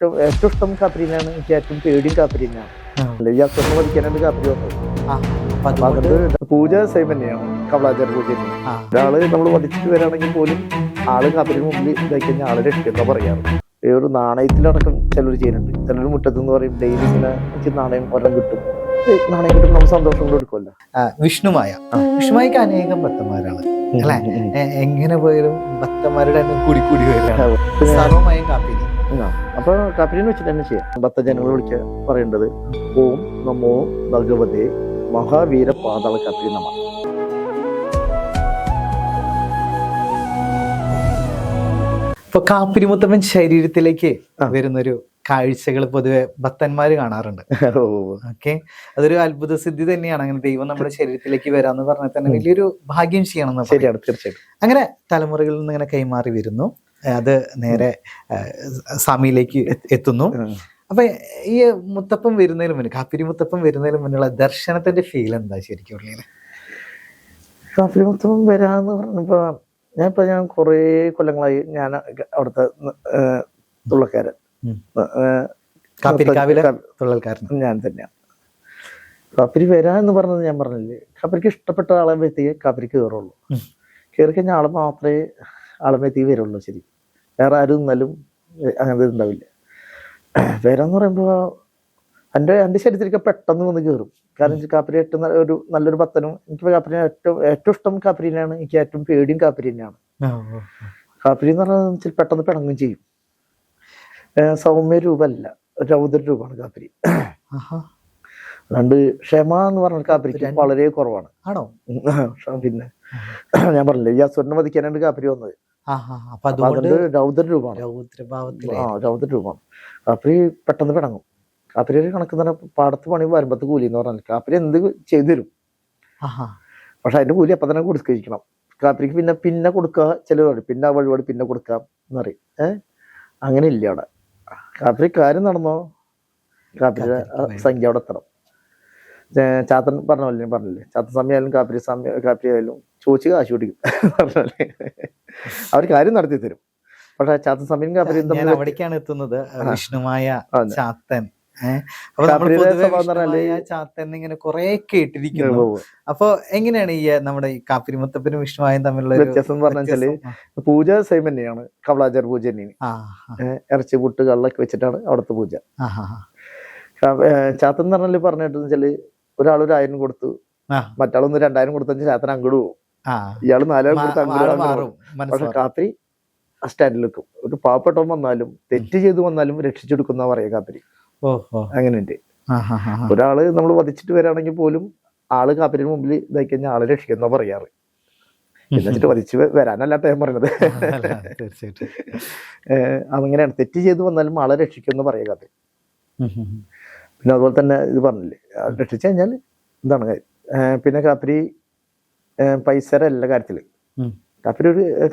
ഏറ്റവും ഏറ്റവും ഇഷ്ടം കാപ്പിരിനാണ്. എനിക്ക് ഏറ്റവും പേടിയും കാപ്പിരിനാണ്. ഈ അസുഖം വധിക്കാനാണ് കാപ്പിരി വന്നത്. അപ്പൊ അതുകൊണ്ട് പൂജ സെയിം തന്നെയാണ്, കവളാചാര പൂജ തന്നെയാണ്. ഒരാള് നമ്മൾ വധിച്ചിട്ട് വരാണെങ്കിൽ പോലും ആള് കാപ്പിരിന് മുമ്പിൽ ഇതായി കഴിഞ്ഞാൽ ആളെ രക്ഷിക്കുന്ന പറയാറ്. ഈ ഒരു നാണയത്തിലടക്കം ചിലർ ചെയ്യുന്നുണ്ട്. ചിലർ മുറ്റത്ത് എന്ന് പറയും ഡെയിലി ഇങ്ങനെ നാണയം ഒരെണ്ണം കിട്ടും, നാണയം കിട്ടും, നമ്മൾ സന്തോഷം കൊണ്ട് എടുക്കുമല്ലോ. വിഷ്ണുമായിക്ക് അനേകം ഭക്തന്മാരാണ് അല്ലെ. എങ്ങനെ പോയാലും ഭക്തന്മാരുടെ കൂടി കൂടി വരികയും കാപ്പിരി. അപ്പൊ കാപ്പിരിനെ വെച്ചിട്ട് തന്നെ ചെയ്യാം. ഭക്തജനങ്ങൾ വിളിക്കുക പറയേണ്ടത് ഓം നമോ ഭഗവതേ മഹാവീര പാതാള കാപ്പിരി നമ. ഇപ്പൊ കാപ്പിരി മുത്തപ്പൻ ശരീരത്തിലേക്ക് വരുന്നൊരു കാഴ്ചകൾ പൊതുവെ ഭക്തന്മാര് കാണാറുണ്ട്. ഓക്കെ, അതൊരു അത്ഭുത സിദ്ധി തന്നെയാണ്. അങ്ങനെ ദൈവം നമ്മുടെ ശരീരത്തിലേക്ക് വരാന്ന് പറഞ്ഞാൽ തന്നെ വലിയൊരു ഭാഗ്യം ചെയ്യണം. ശരിയാണ്, തീർച്ചയായിട്ടും. അങ്ങനെ തലമുറകളിൽ നിന്ന് ഇങ്ങനെ കൈമാറി വരുന്നു, അത് നേരെ സ്വാമിയിലേക്ക് എത്തുന്നു. അപ്പൊ ഈ മുത്തപ്പൻ വരുന്നതിന് മുന്നേ, കാപ്പിരി മുത്തപ്പൻ വരുന്നതിന് മുന്നുള്ള ദർശനത്തിന്റെ ഫീൽ എന്താ ശരിക്കും ഉള്ളില്? കാപ്പിരി മുത്തപ്പൻ വരാന്ന് പറഞ്ഞപ്പോ ഞാൻ കുറേ കൊല്ലങ്ങളായി ഞാൻ അവിടുത്തെ തുള്ളക്കാരൻ, ഞാൻ തന്നെയാണ്. കാപ്പിരി വരാ എന്ന് പറഞ്ഞത് ഞാൻ പറഞ്ഞില്ലേ, കാപ്പിരിക്ക് ഇഷ്ടപ്പെട്ട ആളെ വ്യക്തിയെ കാപ്പിരിക്ക് കയറുള്ളൂ. കയറി കഴിഞ്ഞാൽ ആളെ മാത്രമേ ആളെ വ്യക്തി വരുള്ളൂ. ശരി, വേറെ ആരും നിന്നാലും അങ്ങനെ ഉണ്ടാവില്ല. വരാന്ന് പറയുമ്പോ എൻ്റെ ശരീരത്തിലേക്ക് പെട്ടെന്ന് വന്ന് കയറും. കാരണം കാപ്പിരി ഏറ്റവും ഒരു നല്ലൊരു ഭക്തനും, എനിക്ക് കാപ്പിരി ഏറ്റവും ഇഷ്ടം കാപ്പിരിനാണ്. എനിക്ക് ഏറ്റവും പേടിയും കാപ്പിരിനാണ്. കാപ്പിരി എന്ന് പറഞ്ഞാൽ പെട്ടെന്ന് പിണങ്ങും ചെയ്യും. സൗമ്യ രൂപമല്ല, രൗദ്ര രൂപമാണ് കാപ്പിരി. അതുകൊണ്ട് ക്ഷമ എന്ന് പറഞ്ഞ കാപ്പിരിക്ക് വളരെ കുറവാണ്. ആണോ? പിന്നെ ഞാൻ പറഞ്ഞില്ലേ, ഈ അസുരനെ വധിക്കാനാണ് കാപ്പിരി വന്നത്. അതുകൊണ്ട് രൗദ്ര രൂപമാണ്. രൗദ്ര രൂപമാണ്. കാപ്പിരി പെട്ടെന്ന് പിണങ്ങും. കാപ്പിരി ഒരു കണക്ക് പാടത്ത് പണി വരുമ്പത്ത് കൂലി എന്ന് പറഞ്ഞാൽ കാപ്പിരി എന്ത് ചെയ്തു തരും. പക്ഷെ അതിന്റെ കൂലി അപ്പൊ തന്നെ കൊടുക്കണം. കാപ്പിരിക്ക് പിന്നെ കൊടുക്കുക ചിലവർ, പിന്നെ ആ വഴിപാട് പിന്നെ കൊടുക്കാം എന്നറിയും. അങ്ങനെ ഇല്ല അവിടെ. കാപ്പിരി കാര്യം നടന്നോ, കാപ്പിരിയുടെ സംഖ്യ അവിടെ എത്തണം. ചാത്തൻ പറഞ്ഞില്ലേ, ചാത്തൻ സമയമായാലും കാപ്പിരി ആയാലും ചോദിച്ച് കാശ് പിടിക്കും പറഞ്ഞല്ലേ, അവർ കാര്യം നടത്തി തരും. പക്ഷെ ചാത്തൻ സമയം കാപ്പിരി അവിടേക്കാണ് എത്തുന്നത്. വിഷ്ണുമായ ചാത്തൻ, ചാത്തൻ ഇങ്ങനെ കുറെ കേട്ടിരിക്കുന്നു. അപ്പൊ എങ്ങനെയാണ് ഈ നമ്മുടെ ഈ കാപ്പിരി മുത്തപ്പനും വിഷ്ണുവായും തമ്മിലുള്ള വ്യത്യാസം എന്ന് പറഞ്ഞാല്, പൂജ സെയിം തന്നെയാണ്, കവളാചാര പൂജ തന്നെയാണ്. ഇറച്ചി പുട്ട് കള്ളൊക്കെ വെച്ചിട്ടാണ് അവിടുത്തെ പൂജ. ചാത്തൻ എന്ന് പറഞ്ഞാല് പറഞ്ഞിട്ടെന്ന് വെച്ചാല്, ഒരാൾ 1000 കൊടുത്തു, മറ്റാളൊന്ന് 2000 കൊടുത്തു, ചാത്തൻ അങ്ങോട്ട് പോകും. ഇയാള് 4000 കൊടുത്ത് അങ്ങോട്ട്. പക്ഷെ കാപ്പിരി സ്റ്റാൻഡിൽ വെക്കും. ഒരു പാവപ്പെട്ടവൻ വന്നാലും തെറ്റ് ചെയ്ത് വന്നാലും രക്ഷിച്ചെടുക്കുന്ന പറയാ കാപ്പിരി. അങ്ങനെയുണ്ട്. ഒരാള് നമ്മൾ വധിച്ചിട്ട് വരാണെങ്കിൽ പോലും ആള് കാപ്പിരിന് മുമ്പിൽ ഇതായി കഴിഞ്ഞാൽ ആളെ രക്ഷിക്കുന്ന പറയാറ്. എന്നിട്ട് വധിച്ച് വരാനല്ലാത്ത ഞാൻ പറഞ്ഞത്. അങ്ങനെയാണ്, തെറ്റ് ചെയ്ത് വന്നാലും ആളെ രക്ഷിക്കുന്ന പറയാ കാപ്പിരി. പിന്നെ അതുപോലെ തന്നെ ഇത് പറഞ്ഞില്ലേ, രക്ഷിച്ചു കഴിഞ്ഞാൽ എന്താണ് കാര്യം. പിന്നെ കാപ്പിരി പൈസയുടെ എല്ലാ കാര്യത്തില്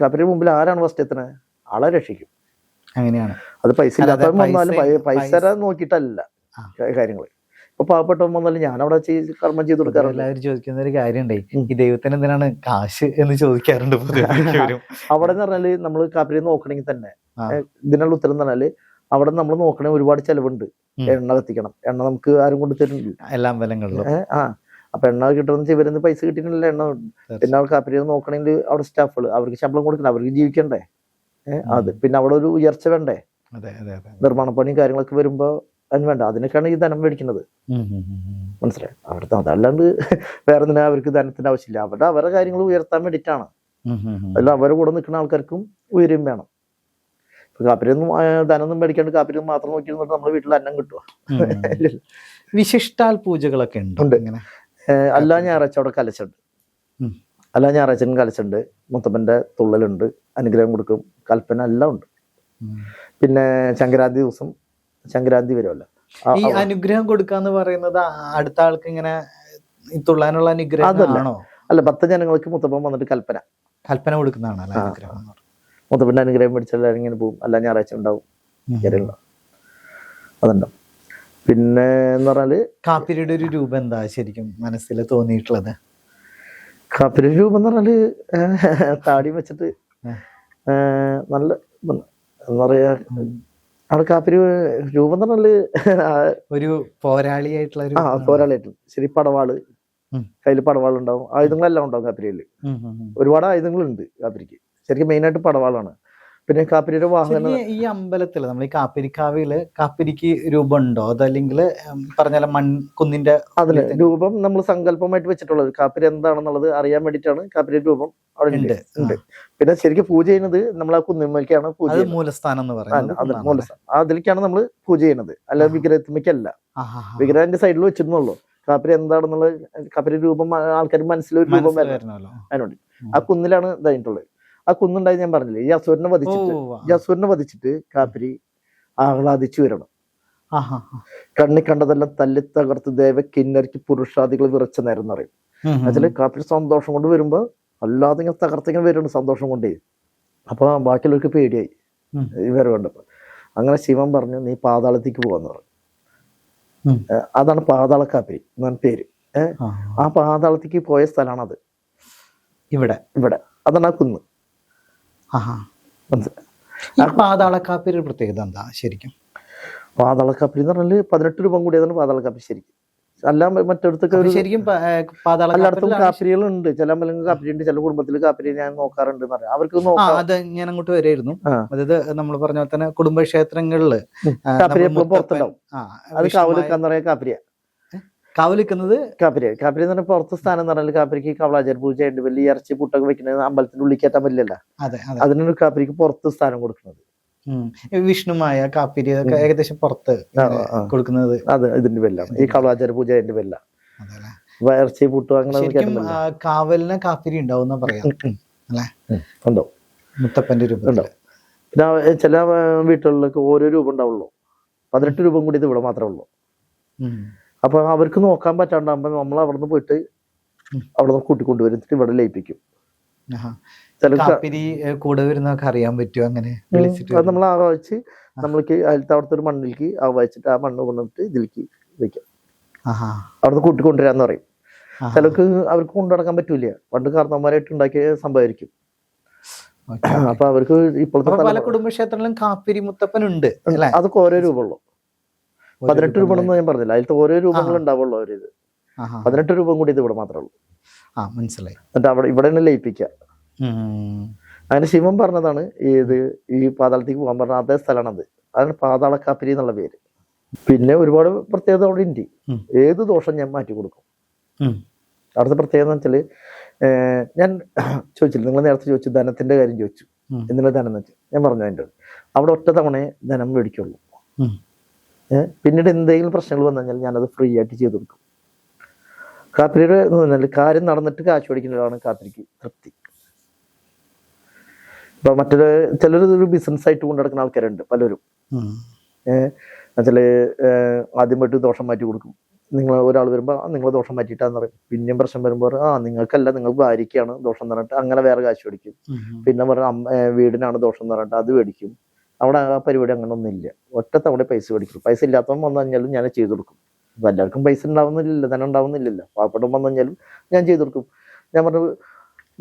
കാപ്പിരി മുമ്പിൽ ആരാണ് ഫസ്റ്റ് എത്തണത്, ആളെ രക്ഷിക്കും. അങ്ങനെയാണ്. അത് പൈസ ഇല്ലാത്തവൻ വന്നാലും പൈസ നോക്കിയിട്ടല്ല കാര്യങ്ങള്. ഇപ്പൊ പാവപ്പെട്ടവൻ വന്നാലും ഞാൻ അവിടെ കർമ്മം ചെയ്ത് കൊടുക്കാറുണ്ട്. എല്ലാവരും ചോദിക്കുന്ന ഒരു കാര്യമുണ്ടേ, ഈ ദൈവത്തിന് എന്തിനാണ് കാശ് എന്ന് ചോദിക്കാറുണ്ട്. അവിടെ എന്ന് പറഞ്ഞാല് നമ്മള് കാപ്പിരി നോക്കണമെങ്കിൽ തന്നെ ഇതിനുള്ള ഉത്തരം എന്ന് പറഞ്ഞാല്, അവിടെ നമ്മൾ നോക്കണേ ഒരുപാട് ചെലവുണ്ട്. എണ്ണ കത്തിക്കണം, എണ്ണ നമുക്ക് ആരും കൊണ്ട് തരുന്നില്ല എല്ലാ അമ്പലങ്ങളിലും. അപ്പൊ എണ്ണ കിട്ടണമെന്ന് ഇവരൊന്നും പൈസ കിട്ടിയിട്ടില്ല, എണ്ണ. പിന്നെ അവൾ കാപ്പിരി നോക്കണമെങ്കിൽ അവിടെ സ്റ്റാഫുകള്, അവർക്ക് ശമ്പളം കൊടുക്കണം, അവർക്ക് ജീവിക്കണ്ടേ. അത് പിന്നെ അവിടെ ഒരു ഉയർച്ച വേണ്ടേ, നിർമ്മാണ പണിയും കാര്യങ്ങളൊക്കെ വരുമ്പോ അതിന് വേണ്ട. അതിനൊക്കെയാണ് ഈ ധനം മേടിക്കുന്നത്. മനസ്സിലായി? അവിടുത്തെ അതല്ലാണ്ട് വേറെ എന്തിനാ അവർക്ക് ധനത്തിന്റെ ആവശ്യമില്ല. അവരുടെ കാര്യങ്ങൾ ഉയർത്താൻ വേണ്ടിയിട്ടാണ്. അല്ല, അവരുടെ കൂടെ നിൽക്കുന്ന ആൾക്കാർക്കും ഉയരും വേണം. കാപ്പിരിയൊന്നും ധനമൊന്നും മേടിക്കാണ്ട് കാപ്പിരി മാത്രം നോക്കിയിരുന്നിട്ട് നമ്മുടെ വീട്ടിൽ അന്നം കിട്ടുക. വിശിഷ്ടാൽ പൂജകളൊക്കെ ഉണ്ട്. എല്ലാ ഞായറാഴ്ച അവിടെ കലശുണ്ട്. എല്ലാ ഞായറാഴ്ചയും കലശുണ്ട്. മുത്തപ്പന്റെ തുള്ളലുണ്ട്, അനുഗ്രഹം കൊടുക്കും, കൽപ്പന എല്ലാം ഉണ്ട്. പിന്നെ സംക്രാന്തി ദിവസം, സംക്രാന്തി വരുമല്ലോ, ഈ അനുഗ്രഹം കൊടുക്കാന്ന് പറയുന്നത് അടുത്ത ആൾക്ക് ഇങ്ങനെ തുള്ളാനുള്ള അനുഗ്രഹം അല്ല, ഭക്തജനങ്ങൾക്ക് മുത്തപ്പൻ വന്നിട്ട് കൽപ്പന കൊടുക്കുന്നതാണ്. മുത്തപ്പന്റെ അനുഗ്രഹം മേടിച്ചാൽ ഇങ്ങനെ പോകും. എല്ലാ ഞായറാഴ്ച ഉണ്ടാവും. അതുണ്ടാവും. പിന്നെ എന്ന് പറഞ്ഞാല് കാപ്പിരിയുടെ ഒരു രൂപം എന്താ ശരിക്കും മനസ്സിൽ തോന്നിയിട്ടുള്ളത്? കാപ്പിരി രൂപം എന്ന് പറഞ്ഞാല് താടി വെച്ചിട്ട് നല്ല എന്താ പറയാ, അവിടെ കാപ്പിരി രൂപം എന്ന് പറഞ്ഞാല് ഒരു പോരാളിയായിട്ടുള്ള ഒരു പോരാളിയായിട്ട് ശരി പടവാള്, കയ്യിൽ പടവാളുണ്ടാവും, ആയുധങ്ങളെല്ലാം ഉണ്ടാവും കാപ്പിരിയില്. ഒരുപാട് ആയുധങ്ങളുണ്ട് കാപ്പിരിക്ക്. ശരിക്കും മെയിൻ ആയിട്ട് പടവാളാണ്. പിന്നെ കാപ്പിരിയുടെ വാഹനം ഈ അമ്പലത്തില് നമ്മൾ ഈ കാപ്പിരിക്കാവില് കാപ്പിരിക്ക് രൂപം ഉണ്ടോ, അതല്ലെങ്കിൽ പറഞ്ഞാൽ മൺകുന്നിന്റെ അതിന് രൂപം നമ്മൾ സങ്കല്പമായിട്ട് വെച്ചിട്ടുള്ളത്. കാപ്പിരി എന്താണെന്നുള്ളത് അറിയാൻ വേണ്ടിയിട്ടാണ് കാപ്പിരി രൂപം അവിടെ ഉണ്ട്. പിന്നെ ശരിക്കും പൂജ ചെയ്യുന്നത് നമ്മൾ ആ കുന്നിന്മേലേക്കാണ് പൂജ, മൂലസ്ഥാനം എന്ന് പറയുന്നത്. മൂലസ്ഥാനം അതിലേക്കാണ് നമ്മൾ പൂജ ചെയ്യുന്നത്, അല്ല വിഗ്രഹത്തിലേക്കല്ല. വിഗ്രഹത്തിന്റെ സൈഡിൽ വെച്ചിരുന്നുള്ളൂ. കാപ്പിരി എന്താണെന്നുള്ളത്, കാപ്പിരി രൂപം ആൾക്കാർ മനസ്സിലൊരു രൂപം വരണമല്ലോ, അതിനുണ്ട്. ആ കുന്നിലാണ് ഇതായിട്ടുള്ളത്. ആ കുന്നുണ്ടായി ഞാൻ പറഞ്ഞില്ലേ, ഈ അസുരനെ വധിച്ചിട്ട് കാപ്പിരി ആഹ്ലാദിച്ചു വരണം. കണ്ണി കണ്ടതെല്ലാം തല്ലി തകർത്ത് ദേവ കിന്നരിക്ക് പുരുഷാദികൾ വിറച്ച നേരം എന്ന് പറയും. എന്നുവെച്ചാല് കാപ്പിരി സന്തോഷം കൊണ്ട് വരുമ്പോ അല്ലാതെ ഇങ്ങനെ തകർത്തിങ്ങനെ വരുന്നുണ്ട് സന്തോഷം കൊണ്ടേ. അപ്പൊ ബാക്കിയുള്ളവർക്ക് പേടിയായി ഇവരെ കണ്ടപ്പോ. അങ്ങനെ ശിവൻ പറഞ്ഞു, നീ പാതാളത്തേക്ക് പോവാന്ന് പറഞ്ഞു. അതാണ് പാതാള കാപ്പിരി എന്നാണ് പേര്. ആ പാതാളത്തേക്ക് പോയ സ്ഥലമാണത്, ഇവിടെ അതാണ് ആ കുന്ന്. പാതാളക്കാപ്പിരി പ്രത്യേകത എന്താ ശരിക്കും? പാതാളക്കാപ്പിരി എന്ന് പറഞ്ഞാല് 18 രൂപം കൂടിയതാണ് പാതാളക്കാപ്പിരി ശരിക്കും. അല്ല മറ്റടുത്തൊക്കെ ശരിക്കും എല്ലായിടത്തും കാപ്പിരികളുണ്ട്. ചില അമ്പലങ്ങൾ കാപ്പിരി ഉണ്ട്, ചില കുടുംബത്തിൽ കാപ്പിരി ഞാൻ നോക്കാറുണ്ട് എന്ന് പറയാം. അവർക്ക് അത് ഞാൻ അങ്ങോട്ട് വരായിരുന്നു. അതായത് നമ്മൾ പറഞ്ഞ പോലെ തന്നെ കുടുംബക്ഷേത്രങ്ങളില് കാപ്പിരി എപ്പോഴും പുറത്തുണ്ടാവും. അത് കാവലിക്കാന്ന് പറയാ കാപ്പിരിയ. കാവലിക്കുന്നത് കാപ്പിരി എന്ന് പറഞ്ഞാൽ പുറത്ത് സ്ഥാനം എന്ന് പറഞ്ഞാൽ കാപ്പിരിക്ക് കവളാചാര പൂജ ഉണ്ട്. വലിയ ഇറച്ചി പുട്ടൊക്കെ വെക്കുന്നത് അമ്പലത്തിന്റെ ഉള്ളിൽ കയറ്റാൻ പറ്റില്ലല്ലോ. അതിനൊരു കാപ്പിരിക്ക് പുറത്ത് സ്ഥാനം കൊടുക്കുന്നത്. വിഷ്ണുമായ കാപ്പിരി ഏകദേശം പുറത്ത് കൊടുക്കുന്നത് അത് ഇതിന്റെ പേരിലാണ്, ഈ കവളാചാര പൂജ അതിന്റെ പേരിലാണ്. ഇറച്ചി പുട്ട് അങ്ങനെ കാവലിന് കാപ്പിരി ഉണ്ടാവും പറയാം അല്ലേ? ഉണ്ടോ? മുത്തപ്പന്റെ രൂപം ഉണ്ടാവും. പിന്നെ ചില വീട്ടുകളിലൊക്കെ ഓരോ രൂപം ഉണ്ടാവുള്ളൂ. 18 രൂപം കൂടി ഇത് ഇവിടെ മാത്രമേ ഉള്ളൂ. അപ്പൊ അവർക്ക് നോക്കാൻ പറ്റാണ്ടാകുമ്പോ നമ്മൾ അവിടെ നിന്ന് പോയിട്ട് അവിടെ നിന്ന് കൂട്ടിക്കൊണ്ടുവരുന്നിട്ട് ഇവിടെ ലയിപ്പിക്കും. കൂടെ വരുന്നൊക്കെ അറിയാൻ പറ്റും. അങ്ങനെ നമ്മൾ ആവാഹിച്ച് നമ്മൾക്ക് അതിലത്തെ അവിടുത്തെ ഒരു മണ്ണിലേക്ക് ആവാഹിച്ചിട്ട് ആ മണ്ണ് കൊണ്ടുവന്നിട്ട് ഇതിലേക്ക് വെക്കാം. അവിടുന്ന് കൂട്ടിക്കൊണ്ടുവരാന്ന് പറയും. ചിലർക്ക് അവർക്ക് കൊണ്ടുനടക്കാൻ പറ്റൂല, പണ്ട് കാരണവന്മാരായിട്ട് ഉണ്ടാക്കിയ സംഭവമായിരിക്കും. അപ്പൊ അവർക്ക് ഇപ്പോഴത്തെ പല കുടുംബക്ഷേത്രങ്ങളിലും കാപ്പിരി മുത്തപ്പൻ ഉണ്ട്. അതൊക്കെ ഓരോ രൂപമുള്ളൂ. 18 രൂപ എന്ന് ഞാൻ പറഞ്ഞില്ല, അതിലത്തെ ഓരോ രൂപങ്ങൾ ഉണ്ടാവുള്ളൂ. അവരിത് 18 രൂപ കൂടി ഇത് ഇവിടെ മാത്രമേ ഉള്ളൂ. മനസ്സിലായി. എന്നിട്ട് ഇവിടെ തന്നെ ലയിപ്പിക്കുക. അങ്ങനെ ശിവൻ പറഞ്ഞതാണ് ഈ പാതാളത്തേക്ക് പോകാൻ പറഞ്ഞ അതേ സ്ഥലമാണത്. അതാണ് പാതാള കാപ്പിരി എന്നുള്ള പേര്. പിന്നെ ഒരുപാട് പ്രത്യേകത അവിടെ ഉണ്ട്. ഏത് ദോഷം ഞാൻ മാറ്റി കൊടുക്കും. അവിടുത്തെ പ്രത്യേകത എന്ന് വെച്ചാല്, ഞാൻ ചോദിച്ചില്ല, നിങ്ങൾ നേരത്തെ ചോദിച്ചു ധനത്തിന്റെ കാര്യം ചോദിച്ചു, എന്തിനാ ധനം എന്ന് വെച്ചാൽ ഞാൻ പറഞ്ഞു അതിൻ്റെ അവിടെ ഒറ്റ തവണ ധനം മേടിക്കുള്ളൂ. പിന്നീട് എന്തെങ്കിലും പ്രശ്നങ്ങൾ വന്നു കഴിഞ്ഞാൽ ഞാനത് ഫ്രീ ആയിട്ട് ചെയ്തു കൊടുക്കും. കാപ്പിരിയുടെ കാര്യം നടന്നിട്ട് കാശ് മേടിക്കുന്നതാണ് കാപ്പിരിക്ക് തൃപ്തി. ഇപ്പൊ മറ്റൊരു ചിലരൊരു ബിസിനസ് ആയിട്ട് കൊണ്ടു നടക്കുന്ന ആൾക്കാരുണ്ട് പലരും. എന്നുവെച്ചാല് ആദ്യം പോയിട്ട് ദോഷം മാറ്റി കൊടുക്കും. നിങ്ങൾ ഒരാൾ വരുമ്പോൾ നിങ്ങൾ ദോഷം മാറ്റിയിട്ടാന്ന് പറയും. പിന്നെയും പ്രശ്നം വരുമ്പോൾ നിങ്ങൾക്കല്ല, നിങ്ങൾക്ക് ഭാര്യയ്ക്കാണ് ദോഷം എന്ന് പറഞ്ഞിട്ട് അങ്ങനെ വേറെ കാശ് മേടിക്കും. പിന്നെ വീടിനാണ് ദോഷം എന്ന് പറഞ്ഞിട്ട് അത് മേടിക്കും. അവിടെ ആ പരിപാടി അങ്ങനെ ഒന്നുമില്ല. ഒറ്റ തവണ പൈസ മേടിക്കും. പൈസ ഇല്ലാത്തവൻ വന്നു കഴിഞ്ഞാലും ഞാൻ ചെയ്തു കൊടുക്കും. അപ്പൊ എല്ലാവർക്കും പൈസ ഉണ്ടാവുന്നില്ലല്ലോ, ധനം ഉണ്ടാവുന്നില്ലല്ലോ. പാവപ്പെട്ടവൻ വന്നു കഴിഞ്ഞാലും ഞാൻ ചെയ്തു കൊടുക്കും. ഞാൻ പറഞ്ഞു,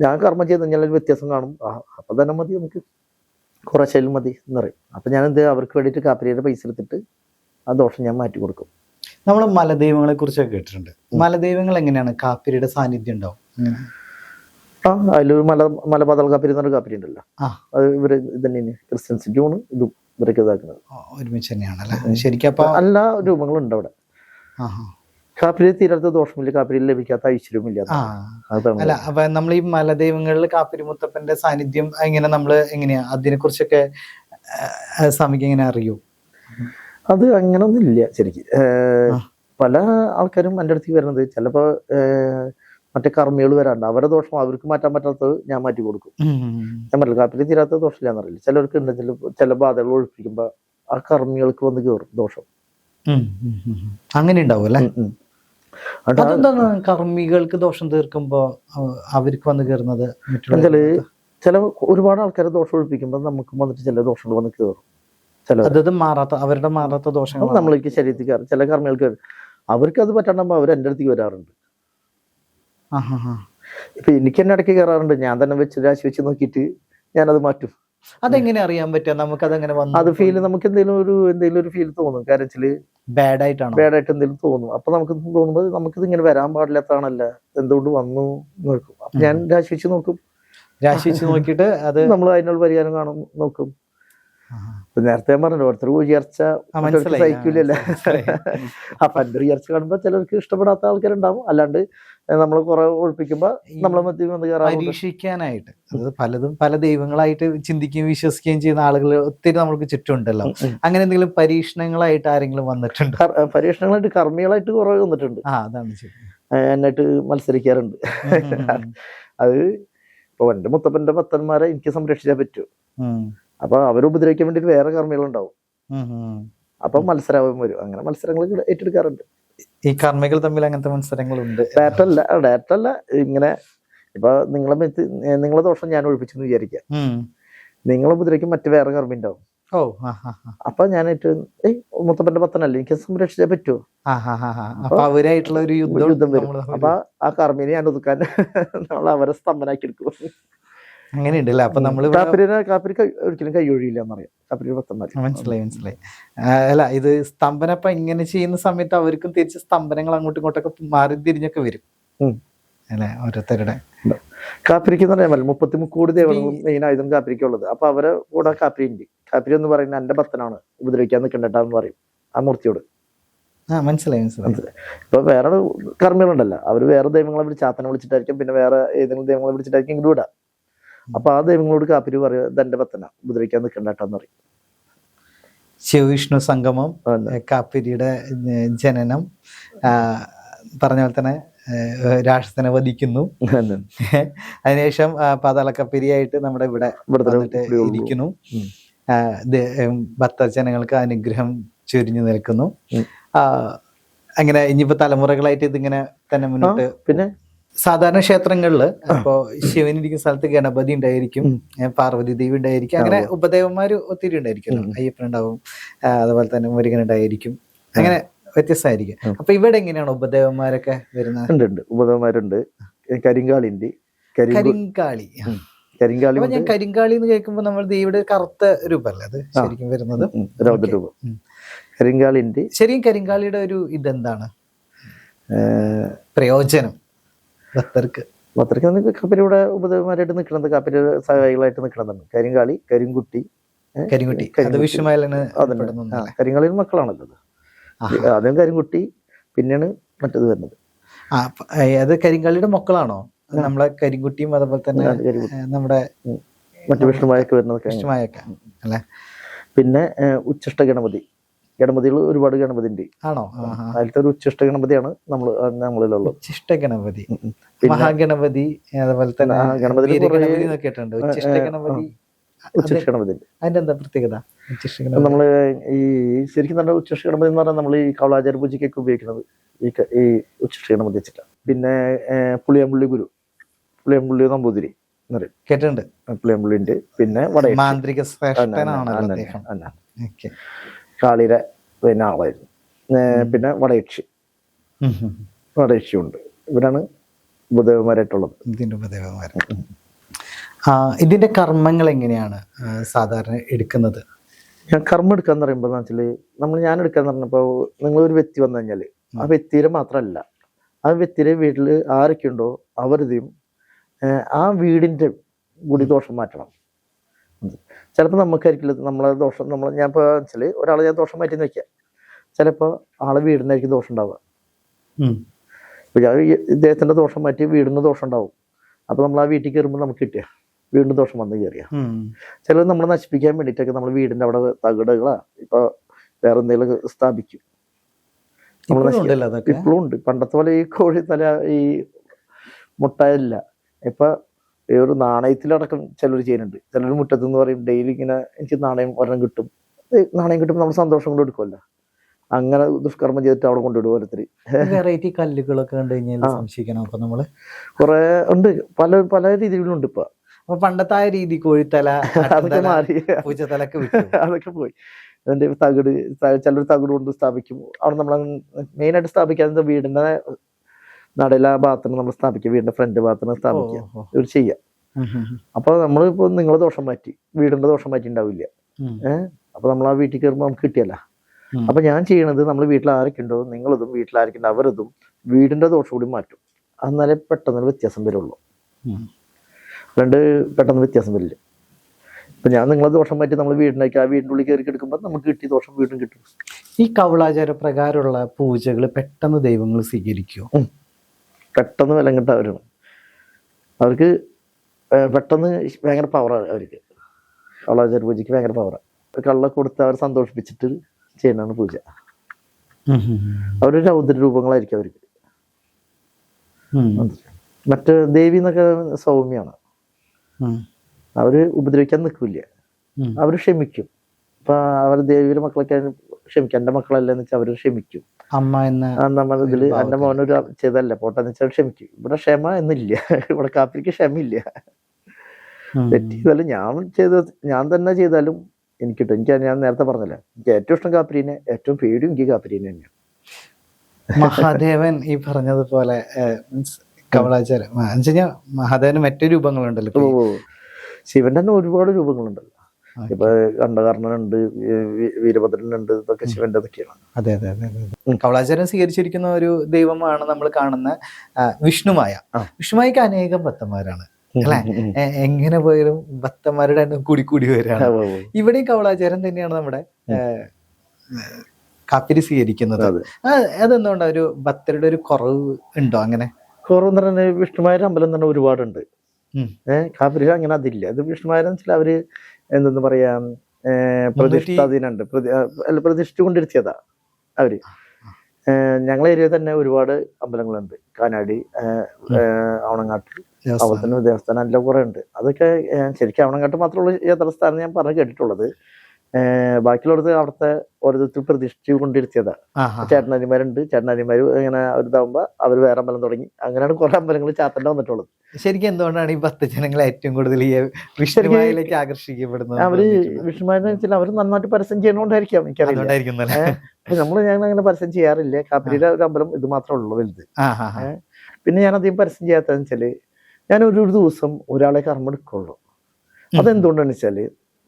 ഞാൻ കർമ്മം ചെയ്ത് കഴിഞ്ഞാൽ വ്യത്യാസം കാണും. അപ്പൊ തന്നെ മതി, നമുക്ക് കുറച്ചേലും മതി എന്ന് പറയും. അപ്പൊ ഞാൻ അവർക്ക് വേണ്ടിയിട്ട് കാപ്പിരിയുടെ പൈസ എടുത്തിട്ട് ആ ദോഷം ഞാൻ മാറ്റി കൊടുക്കും. നമ്മൾ മലദൈവങ്ങളെ കുറിച്ചൊക്കെ കേട്ടിട്ടുണ്ട്. മലദൈവങ്ങൾ എങ്ങനെയാണ്? കാപ്പിരിയുടെ സാന്നിധ്യം ഉണ്ടാവും? അതിലൊരു മലപാതാള കാപ്പിരി എന്നൊരു കാപ്പിരി ഉണ്ടല്ലോ, അത് ഇവര് ഇതന്നെ ക്രിസ്ത്യൻസിറ്റി ആണ് ഇതും ഇവരൊക്കെ ഇതാക്കുന്നത് ഒരുമിച്ച് തന്നെയാണല്ലേ ശരിക്കും? അപ്പൊ എല്ലാ രൂപങ്ങളുണ്ട് അവിടെ. കാപ്പിരി തീരാത്ത ദോഷമില്ല, കാപ്പിരി ലഭിക്കാത്ത ഐശ്വര്യമില്ല. അല്ല, അപ്പൊ നമ്മൾ ഈ മലദൈവങ്ങളിൽ കാപ്പിരി മുത്തപ്പന്റെ സാന്നിധ്യം എങ്ങനെ, നമ്മള് എങ്ങനെയാ അതിനെ കുറിച്ചൊക്കെ സ്വാമിക്ക് എങ്ങനെ അറിയൂ? അത് അങ്ങനൊന്നും ഇല്ല ശരിക്കും. പല ആൾക്കാരും എൻ്റെ അടുത്തേക്ക് വരുന്നത് ചിലപ്പോ മറ്റേ കർമ്മികൾ വരാണ്ട്, അവരെ ദോഷം അവർക്ക് മാറ്റാൻ പറ്റാത്തത് ഞാൻ മാറ്റി കൊടുക്കും. ഞാൻ പറയില്ല കാപ്പിരി തീരാത്ത ദോഷമില്ലാന്ന് അറിയില്ല. ചിലർക്ക് ഉണ്ട് ചില ബാധകൾ ഒഴിപ്പിക്കുമ്പോ ആ കർമ്മികൾക്ക് വന്ന് കയറും ദോഷം. അങ്ങനെ ഉണ്ടാവും അല്ലെ? അതെന്താണ് കർമ്മികൾക്ക് ദോഷം തീർക്കുമ്പോ അവർക്ക് വന്ന് കയറുന്നത്? ചില ഒരുപാട് ആൾക്കാരെ ദോഷം ഒഴിപ്പിക്കുമ്പോ നമുക്ക് വന്നിട്ട് ചില ദോഷങ്ങൾ വന്ന് കയറും. അവരുടെ മാറാത്ത ദോഷങ്ങൾ നമ്മൾക്ക് ശരീരത്തിൽ കയറും. ചില കർമ്മികൾക്ക് അവർക്ക് അത് പറ്റാണ്ടാകുമ്പോ അവർ എൻ്റെ അടുത്തേക്ക് വരാറുണ്ട്. ഇപ്പൊ എനിക്ക് തന്നെ ഇടയ്ക്ക് കയറാറുണ്ട്. ഞാൻ തന്നെ വെച്ച് രാശി വെച്ച് നോക്കിയിട്ട് ഞാനത് മാറ്റും. അതെങ്ങനെ അറിയാൻ പറ്റുക? നമുക്ക് അതങ്ങനെ അത് ഫീൽ നമുക്ക് എന്തെങ്കിലും ഒരു ഫീൽ തോന്നും. കരച്ചില് ബാഡ് ആയിട്ട് എന്തെങ്കിലും തോന്നും. അപ്പൊ നമുക്ക് തോന്നുമ്പോൾ നമുക്കിത് ഇങ്ങനെ വരാൻ പാടില്ലാത്തതാണല്ല, എന്തുകൊണ്ട് വന്നു നോക്കും. അപ്പൊ ഞാൻ രാശി വെച്ച് നോക്കും. രാശി വെച്ച് നോക്കിയിട്ട് അത് നമ്മൾ അതിനുള്ള പരിഹാരം കാണും, നോക്കും. നേരത്തെ ഞാൻ പറഞ്ഞല്ലോ, ഓരോരുത്തർ ഉയർച്ച സഹിക്കൂലല്ലേ. അപ്പൊ എന്റെ ഉയർച്ച കാണുമ്പോ ചിലർക്ക് ഇഷ്ടപ്പെടാത്ത ആൾക്കാരുണ്ടാവും. അല്ലാണ്ട് നമ്മളെ കുറെ ഒഴിപ്പിക്കുമ്പോ നമ്മളെ മധ്യ പരീക്ഷിക്കാനായിട്ട് അത് പലതും പല ദൈവങ്ങളായിട്ട് ചിന്തിക്കുകയും വിശ്വസിക്കുകയും ചെയ്യുന്ന ആളുകൾ ഒത്തിരി നമ്മൾക്ക് ചുറ്റുമുണ്ടല്ലോ. അങ്ങനെ എന്തെങ്കിലും പരീക്ഷണങ്ങളായിട്ട് ആരെങ്കിലും വന്നിട്ടുണ്ട്? പരീക്ഷണങ്ങളായിട്ട് കർമ്മികളായിട്ട് കുറെ വന്നിട്ടുണ്ട്. അതാണ് എന്നായിട്ട് മത്സരിക്കാറുണ്ട്. അത് ഇപ്പൊ എന്റെ മുത്തപ്പന്റെ ഭക്തന്മാരെ എനിക്ക് സംരക്ഷിച്ചാൽ പറ്റൂ. അപ്പൊ അവരെ ഉപദ്രവിക്കാൻ വേണ്ടിട്ട് വേറെ കർമ്മികളുണ്ടാവും. അപ്പൊ മത്സരം വരും. അങ്ങനെ മത്സരങ്ങൾ ഏറ്റെടുക്കാറുണ്ട്. ഈ കർമ്മികൾ തമ്മിൽ അങ്ങനത്തെ മത്സരങ്ങളുണ്ട്? ഡയറക്റ്റ് അല്ല. ഇങ്ങനെ ഇപ്പൊ നിങ്ങളെ ദോഷം ഞാൻ ഒഴിപ്പിച്ചെന്ന് വിചാരിക്കാം. നിങ്ങളെ ഉപദ്രവിക്കും മറ്റു വേറെ കർമ്മി ഉണ്ടാവും. അപ്പൊ ഞാൻ മുത്തപ്പന്റെ ഭക്തനല്ലേ, എനിക്ക് സംരക്ഷിച്ചാൽ പറ്റുമോ? അവരായിട്ടുള്ള ഒരു യുദ്ധം വരും. അപ്പൊ ആ കർമ്മിനെ ഞാൻ ഒതുക്കാൻ നമ്മൾ അവരെ സ്തംഭനാക്കി എടുക്കും. അങ്ങനെയുണ്ടല്ലേ? അപ്പൊ നമ്മള് കാപ്പിരി ഒരിക്കലും കൈയൊഴിയില്ല എന്നറിയാം. കാപ്പിരി ഭക്തന്മാർ. മനസ്സിലായി. അല്ല, ഇത് സ്തംഭനപ്പ ഇങ്ങനെ ചെയ്യുന്ന സമയത്ത് അവർക്കും തിരിച്ച് സ്തംഭനങ്ങൾ അങ്ങോട്ടും ഇങ്ങോട്ടൊക്കെ മാറി തിരിഞ്ഞൊക്കെ വരും അല്ലെ ഓരോരുത്തരുടെ. കാപ്പിരിക്ക് എന്ന് പറയാൻ 33 കോടി ദേവകളും മെയിൻ ആയുധം കാപ്പിരിക്കുള്ളത്. അപ്പൊ അവരെ കൂടെ കാപ്പിരി ഉണ്ട്. കാപ്പിരി എന്ന് പറയുന്നത് എന്റെ ഭക്തനാണ്, ഉപദ്രവിക്കാൻ നിൽക്കണ്ടെന്ന് പറയും ആ മൂർത്തിയോട്. മനസ്സിലായി. ഇപ്പൊ വേറെ കർമ്മികളുണ്ടല്ലോ, അവര് വേറെ ദൈവങ്ങളെ വിളിച്ച് ചാത്തനെ വിളിച്ചിട്ടായിരിക്കും, പിന്നെ വേറെ ഏതെങ്കിലും ദൈവങ്ങളെ വിളിച്ചിട്ടായിരിക്കും ഇങ്ങോട്ട് വിടാം. അപ്പൊ ആ ദൈവങ്ങളോട് കാപ്പിരി പറയും, ഇതെന്റെ ഭക്തന, ഉപദ്രവിക്കാൻ നിൽക്കണ്ടെന്ന് പറയും. ശിവവിഷ്ണു സംഗമം, കാപ്പിരിയുടെ ജനനം, പറഞ്ഞ പോലെ തന്നെ രാക്ഷസനെ വധിക്കുന്നു. അതിനുശേഷം പാതാളക്കപ്പിരിയായിട്ട് നമ്മുടെ ഇവിടെ ഇരിക്കുന്നു. ഭക്തജനങ്ങൾക്ക് അനുഗ്രഹം ചൊരിഞ്ഞു നിൽക്കുന്നു. അങ്ങനെ ഇനിയിപ്പോ തലമുറകളായിട്ട് ഇതിങ്ങനെ തന്നെ മുന്നോട്ട്. പിന്നെ സാധാരണ ക്ഷേത്രങ്ങളില് ഇപ്പോ ശിവനിരിക്കുന്ന സ്ഥലത്ത് ഗണപതി ഉണ്ടായിരിക്കും, പാർവതി ദേവി ഉണ്ടായിരിക്കും, അങ്ങനെ ഉപദേവന്മാര് ഒത്തിരി ഉണ്ടായിരിക്കും. അയ്യപ്പൻ ഉണ്ടാവും, അതുപോലെ തന്നെ മുരുകൻ ഉണ്ടായിരിക്കും, അങ്ങനെ വ്യത്യസ്തമായിരിക്കും. അപ്പൊ ഇവിടെ എങ്ങനെയാണ് ഉപദേവന്മാരൊക്കെ വരുന്നത്? ഉണ്ട്, ഉപദേവന്മാരുണ്ട്. കരിങ്കാളി ഉണ്ട്. കരിങ്കാളി. ഞാൻ കരിങ്കാളി എന്ന് കേൾക്കുമ്പോ നമ്മൾ ദേവിയുടെ കറുത്ത രൂപല്ലേ അത് ശരിക്കും വരുന്നത്? രൂപം കരിങ്കാളി ഉണ്ട്. ശരിക്കും കരിങ്കാളിയുടെ ഒരു ഇതെന്താണ് പ്രയോജനം ഭക്തർക്ക്? കാപ്പിരിയുടെ ഉപദേവന്മാരായിട്ട് നിൽക്കുന്നത്, കാപ്പിരി സഹായികളായിട്ട് നിൽക്കണമെന്നാണ്. കരിങ്കാളി, കരിങ്കുട്ടി. അത് വിഷുമായലാണ്. കരിങ്കാളി മക്കളാണല്ലോ. ആദ്യം കരിങ്കുട്ടി, പിന്നെയാണ് മറ്റേത് വരുന്നത്. അത് കരിങ്കാളിയുടെ മക്കളാണോ? നമ്മളെ കരിങ്കുട്ടിയും അതുപോലെ തന്നെ നമ്മുടെ മറ്റു വിഷ്ണുമായൊക്കെ വരുന്നത്. വിഷ്ണുമായൊക്കെ അല്ലെ. പിന്നെ ഉച്ഛിഷ്ട ഗണപതി. ഗണപതികൾ ഒരുപാട് ഗണപതി ഉണ്ട്. ആണോ? അതിലത്തെ ഒരു ഉച്ഛിഷ്ട ഗണപതിയാണ് നമ്മളിലുള്ളത്. ഉച്ഛിഷ്ട ഗണപതി, മഹാഗണപതി, അതുപോലെ തന്നെ ഗണപതി കേട്ടിട്ടുണ്ട്. ഉച്ഛിഷ്ട ഗണപതി, ഉച്ഛിഷ്ട ഗണപതി അതിന്റെ എന്താ പ്രത്യേകത? നമ്മള് ഈ ശരിക്കും തന്നെ ഉച്ഛിഷ്ട ഗണപതി എന്ന് പറഞ്ഞാൽ നമ്മൾ ഈ കവളാചാര പൂജയ്ക്കൊക്കെ ഉപയോഗിക്കുന്നത് ഈ ഉച്ഛിഷ്ട ഗണപതി വെച്ചിട്ടാണ്. പിന്നെ പുളിയമ്പള്ളി ഗുരു, പുളിയമ്പള്ളി നമ്പൂതിരി എന്ന് പറയും, കേട്ടിട്ടുണ്ട്. പുളിയമ്പള്ളി ഉണ്ട്. പിന്നെ മാന്ത്രിക കാളിയുടെ പിന്നെ ആളായിരുന്നു. പിന്നെ വടയക്ഷി ഉണ്ട്. ഇവരാണ് ഉപദേവന്മാരായിട്ടുള്ളത്. ഇതിന്റെ കർമ്മങ്ങൾ എങ്ങനെയാണ് സാധാരണ എടുക്കുന്നത്? ഞാൻ കർമ്മം എടുക്കാന്ന് പറയുമ്പോൾ ഞാൻ എടുക്കാന്ന് പറഞ്ഞപ്പോ നിങ്ങൾ ഒരു വ്യക്തി വന്നു കഴിഞ്ഞാല് ആ വ്യക്തിയുടെ മാത്രമല്ല, ആ വ്യക്തിയുടെ വീട്ടിൽ ആരൊക്കെ ഉണ്ടോ അവരുടെയും ആ വീടിന്റെ കൂടി ദോഷം മാറ്റണം. ചിലപ്പോൾ നമുക്കായിരിക്കില്ല നമ്മളെ ദോഷം. ഞാൻ ഇപ്പോൾ വെച്ചാല് ഒരാളെ ഞാൻ ദോഷം മാറ്റി വെക്കാം, ചിലപ്പോൾ ആളെ വീടിനായിരിക്കും ദോഷം ഉണ്ടാവുക. ഇപ്പൊ ഞാൻ ഇദ്ദേഹത്തിന്റെ ദോഷം മാറ്റി വീടിന് ദോഷം ഉണ്ടാവും. അപ്പൊ നമ്മൾ ആ വീട്ടിൽ കയറുമ്പോൾ നമുക്ക് കിട്ടിയ വീടിന് ദോഷം വന്ന് കയറിയ ചിലർ നമ്മളെ നശിപ്പിക്കാൻ വേണ്ടിയിട്ടൊക്കെ നമ്മൾ വീടിന്റെ അവിടെ തകിടുകളാ ഇപ്പൊ വേറെ എന്തെങ്കിലും സ്ഥാപിക്കും. ഇപ്പോഴും ഉണ്ട്. പണ്ടത്തെ പോലെ ഈ കോഴിത്തല ഈ മുട്ടയില്ല. ഇപ്പൊ ഈ ഒരു നാണയത്തിലടക്കം ചിലർ ചെയ്യുന്നുണ്ട്. ചിലർ മുറ്റത്ത് എന്ന് പറയും ഡെയിലി ഇങ്ങനെ എനിക്ക് നാണയം ഒരെണ്ണം കിട്ടും. നാണയം കിട്ടുമ്പോൾ നമ്മൾ സന്തോഷം കൊണ്ട് എടുക്കുമല്ലോ. അങ്ങനെ ദുഷ്കർമ്മം ചെയ്തിട്ട് അവിടെ കൊണ്ടുവിടും ഓരോരുത്തർ. വെറൈറ്റി കല്ലുകളൊക്കെ കണ്ടു കഴിഞ്ഞാൽ സംശയിക്കണം. അപ്പൊ നമ്മള് കുറെ ഉണ്ട്, പല പല രീതിയിലുണ്ട് ഇപ്പൊ. അപ്പൊ പണ്ടത്തെ ആ രീതി കോഴിത്തല അതൊക്കെ മാറി, പൂച്ചത്തലൊക്കെ അതൊക്കെ പോയി. അതിന്റെ തകിട് ചിലർ തകിട് കൊണ്ട് സ്ഥാപിക്കും. അവിടെ നമ്മൾ മെയിനായിട്ട് സ്ഥാപിക്കാതെ വീടിന്റെ നടയില ഭാഗത്തിന് നമ്മൾ സ്ഥാപിക്കുക, വീടിന്റെ ഫ്രണ്ട് ഭാഗത്തിന് സ്ഥാപിക്കുക, ഇത് ചെയ്യാം. അപ്പൊ നമ്മളിപ്പോ നിങ്ങളെ ദോഷം മാറ്റി, വീടിന്റെ ദോഷം മാറ്റി ഉണ്ടാവില്ല. അപ്പൊ നമ്മൾ ആ വീട്ടിൽ കയറുമ്പോൾ നമുക്ക് കിട്ടിയല്ല. അപ്പൊ ഞാൻ ചെയ്യണത്, നമ്മൾ വീട്ടിൽ ആരൊക്കെ ഉണ്ടോ നിങ്ങളതും വീട്ടിൽ ആരൊക്കെ ഉണ്ടോ അവരതും വീടിന്റെ ദോഷം കൂടി മാറ്റും. എന്നാലേ പെട്ടെന്ന് വ്യത്യാസം വരുള്ളൂ. രണ്ട് പെട്ടെന്ന് വ്യത്യാസം വരില്ല. ഇപ്പൊ ഞാൻ നിങ്ങളെ ദോഷം മാറ്റി നമ്മൾ വീടിനേക്ക് ആ വീടിൻ്റെ ഉള്ളിൽ കയറി എടുക്കുമ്പോൾ നമുക്ക് കിട്ടിയ ദോഷം വീണ്ടും കിട്ടും. ഈ കവളാചാര പ്രകാരമുള്ള പൂജകൾ പെട്ടെന്ന് ദൈവങ്ങൾ സ്വീകരിക്കുമോ? പെട്ടെന്ന് വിലം കിട്ടവരാണ്. അവർക്ക് പെട്ടെന്ന് ഭയങ്കര പവറാണ്. അവർക്ക് കവളാചാര പൂജയ്ക്ക് ഭയങ്കര പവറാണ്. കള്ളൊക്കെ കൊടുത്ത് അവരെ സന്തോഷിപ്പിച്ചിട്ട് ചെയ്യുന്നതാണ് പൂജ. അവരൊരു രൗദ്ര രൂപങ്ങളായിരിക്കും അവർക്ക്. മറ്റേ ദേവി എന്നൊക്കെ സൗമ്യാണ്. അവര് ഉപദ്രവിക്കാൻ നിൽക്കില്ല, അവര് ക്ഷമിക്കും. ഇപ്പൊ അവർ ദേവിയുടെ മക്കളൊക്കെ ക്ഷമിക്കും. എന്റെ മക്കളല്ലെന്ന് വെച്ചാൽ അവര് ക്ഷമിക്കും. അമ്മ എന്ന ഇതില് എന്റെ മോനൊരു ചെയ്തല്ല പോട്ടെന്ന് വെച്ചാൽ ക്ഷമിക്കും. ഇവിടെ ക്ഷമ എന്നില്ല. ഇവിടെ കാപ്പിരിക്ക് ക്ഷമയില്ല. തെറ്റ് ചെയ്താലും ഞാൻ തന്നെ ചെയ്താലും എനിക്ക് കിട്ടും. ഞാൻ നേരത്തെ പറഞ്ഞില്ല, എനിക്ക് ഏറ്റവും ഇഷ്ടം കാപ്പിരിനെ, ഏറ്റവും പേടിയും എനിക്ക് കാപ്പിരിനെ തന്നെയാണ്. മഹാദേവൻ ഈ പറഞ്ഞതുപോലെ കവളാചാരം മഹാദേവന് മറ്റു രൂപങ്ങളുണ്ടല്ലോ. ശിവന്റെ തന്നെ ഒരുപാട് രൂപങ്ങളുണ്ടല്ലോ. ഇപ്പൊ കണ്ഠകർണനുണ്ട്, വീരഭദ്രനുണ്ട്, ഇതൊക്കെ ശിവന്റെ ഇതൊക്കെയാണ്. അതെ അതെ അതെ അതെ. കവളാചാരം സ്വീകരിച്ചിരിക്കുന്ന ഒരു ദൈവമാണ് നമ്മൾ കാണുന്ന വിഷ്ണുമായ. വിഷ്ണുമായിക്ക് അനേകം ഭക്തന്മാരാണ് അല്ലെ. എങ്ങനെ പോയാലും ഭക്തന്മാരുടെ എണ്ണം കൂടി വരികയാണ്. ഇവിടെയും കവളാചാരം തന്നെയാണ് നമ്മുടെ കാപ്പിരി സ്വീകരിക്കുന്നത്. അതെന്തുകൊണ്ട് ഒരു ഭക്തരുടെ ഒരു കുറവ് ഉണ്ടോ? അങ്ങനെ കുറവെന്ന് പറഞ്ഞാൽ വിഷ്ണുമാരുടെ അമ്പലം തന്നെ ഒരുപാടുണ്ട്. കാപ്പിരി അങ്ങനെ അതില്ല. അത് വിഷ്ണുമാരെന്ന് വെച്ചാൽ അവര് എന്തെന്ന് പറയാ, പ്രതിഷ്ഠ അതിനുണ്ട്, പ്രതിഷ്ഠ കൊണ്ടിരുത്തിയതാ അവര്. ഞങ്ങളെ ഏരിയയിൽ തന്നെ ഒരുപാട് അമ്പലങ്ങളുണ്ട്. കാനാടി, ആവണങ്ങാട്ട്, അതുപോലെ തന്നെ ദേവസ്ഥാനം എല്ലാം കുറെ ഉണ്ട്. അതൊക്കെ ശരിക്കും ആവണങ്ങാട്ട് മാത്രമുള്ള ക്ഷേത്രസ്ഥാനം ഞാൻ പറഞ്ഞു കേട്ടിട്ടുള്ളത്. ബാക്കിയുള്ളത് അവിടുത്തെ ഓരോരുത്തർ പ്രതിഷ്ഠ കൊണ്ടിരുത്തിയതാ. ചേട്ടനാനിമാരുണ്ട്. ചേട്ടനാനിമാര് ഇങ്ങനെ ഒരിതാവുമ്പോ അവര് വേറെ അമ്പലം തുടങ്ങി. അങ്ങനെയാണ് കുറെ അമ്പലങ്ങൾ ചാത്തണ്ട വന്നിട്ടുള്ളത്. ശരിക്കും എന്തുകൊണ്ടാണ് ഈ ഭക്തജനങ്ങൾ ഏറ്റവും കൂടുതൽ ഈ വിഷ്ണുമായിലേക്ക് ആകർഷിക്കപ്പെടുന്നത്? അവര് വിഷ്ണുമായെന്ന് വെച്ചാൽ അവര് നന്നായിട്ട് പരസ്യം ചെയ്യണോണ്ടായിരിക്കാം, എനിക്കറിയില്ല. ഞാൻ അങ്ങനെ പരസ്യം ചെയ്യാറില്ല. കാപ്പിരിയുടെ ഒരു അമ്പലം ഇത് മാത്രമേ ഉള്ളൂ വലുത്. പിന്നെ ഞാൻ അധികം പരസ്യം ചെയ്യാത്തതെന്ന് വെച്ചാല്, ഞാൻ ഒരു ദിവസം ഒരാളെ കർമ്മം എടുക്കുള്ളൂ. അതെന്തുകൊണ്ടാണ് വെച്ചാല്,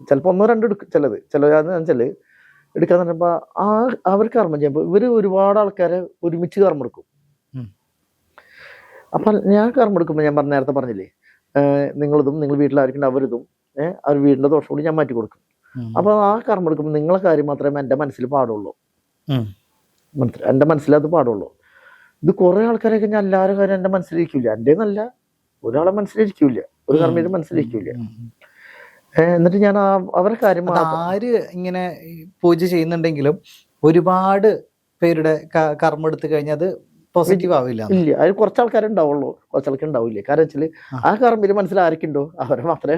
ചിലപ്പോ ഒന്നോ രണ്ടോ എടുക്കും. ചിലതെന്ന് വെച്ചാല് എടുക്കാന്ന് പറയുമ്പോ അവർ കർമ്മം ചെയ്യുമ്പോ ഇവര് ഒരുപാട് ആൾക്കാരെ ഒരുമിച്ച് കർമ്മം എടുക്കും. അപ്പൊ ഞാൻ കർമ്മം എടുക്കുമ്പോ ഞാൻ നേരത്തെ പറഞ്ഞില്ലേ, നിങ്ങളതും നിങ്ങൾ വീട്ടിലായിരിക്കും അവരിതും അവർ വീടിന്റെ ദോഷം കൂടി ഞാൻ മാറ്റി കൊടുക്കും. അപ്പൊ ആ കർമ്മം എടുക്കുമ്പോൾ നിങ്ങളെ കാര്യം മാത്രമേ എന്റെ മനസ്സിൽ പാടുള്ളൂ. എന്റെ മനസ്സിൽ അത് പാടുള്ളൂ. ഇത് കുറെ ആൾക്കാരൊക്കെ ഞാൻ എല്ലാവരും കാര്യം എന്റെ മനസ്സിലിരിക്കില്ല. എന്റെ നല്ല ഒരാളെ മനസ്സിലിരിക്കില്ല, ഒരു കർമ്മയുടെ മനസ്സിലിരിക്കില്ല. എന്നിട്ട് ഞാൻ അവരുടെ കാര്യം ആര് ഇങ്ങനെ പൂജ ചെയ്യുന്നുണ്ടെങ്കിലും ഒരുപാട് പേരുടെ കർമ്മം എടുത്തു കഴിഞ്ഞാൽ അത് പോസിറ്റീവ് ആവില്ല. ഇല്ല, അതിൽ കുറച്ച് ആൾക്കാരുണ്ടാവുള്ളൂ, കുറച്ചാൾക്ക് ഉണ്ടാവില്ല. കാരണം വെച്ചാല് ആ കർമ്മയുടെ മനസ്സിൽ ആരൊക്കെയുണ്ടോ അവരെ മാത്രമേ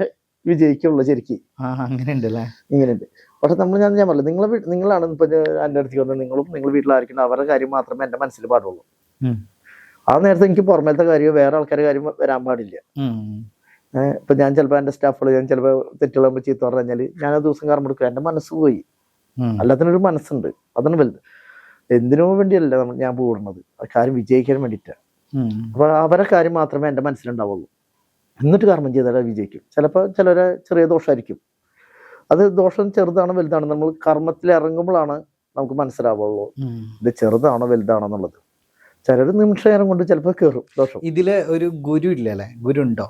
വിജയിക്കുള്ളൂ. ശരിക്കും അങ്ങനെ ഉണ്ടല്ലേ, ഇങ്ങനെയുണ്ട്. പക്ഷെ ഞാൻ പറഞ്ഞു, നിങ്ങളാണ് ഇപ്പൊ എന്റെ അടുത്തേക്ക് വന്നത്, നിങ്ങൾ വീട്ടിൽ ആയിരിക്കണം അവരുടെ കാര്യം മാത്രമേ എന്റെ മനസ്സിൽ പാടുള്ളൂ. ആ നേരത്തെ എനിക്ക് പുറമേലത്തെ കാര്യമോ വേറെ ആൾക്കാരുടെ കാര്യം വരാൻ പാടില്ല. ഇപ്പൊ ഞാൻ ചിലപ്പോ എന്റെ സ്റ്റാഫുകൾ ഞാൻ ചിലപ്പോ തെറ്റുകളാകുമ്പോ ചീത്ത പറഞ്ഞാല് ഞാൻ ആ ദിവസം കർമ്മം എടുക്കുക. എന്റെ മനസ്സ് പോയി. എല്ലാത്തിനൊരു മനസ്സുണ്ട്, അതാണ് വലുത്. എന്തിനോ വേണ്ടിയല്ല ഞാൻ കൂടുന്നത്, ആ കാര്യം വിജയിക്കാൻ വേണ്ടിയിട്ടാണ്. അപ്പൊ അവരെ കാര്യം മാത്രമേ എന്റെ മനസ്സിലുണ്ടാവുള്ളൂ. എന്നിട്ട് കർമ്മം ചെയ്താൽ വിജയിക്കും. ചിലപ്പോൾ ചിലരെ ചെറിയ ദോഷമായിരിക്കും. അത് ദോഷം ചെറുതാണോ വലുതാണോ നമ്മൾ കർമ്മത്തിൽ ഇറങ്ങുമ്പോഴാണ് നമുക്ക് മനസ്സിലാവുള്ളൂ ഇത് ചെറുതാണോ വലുതാണോ എന്നുള്ളത്. ചിലർ നിമിഷ നേരം കൊണ്ട് ചിലപ്പോൾ കയറും ദോഷം. ഇതില് ഒരു ഗുരു ഇല്ലല്ലേ? ഗുരു ഉണ്ടോ?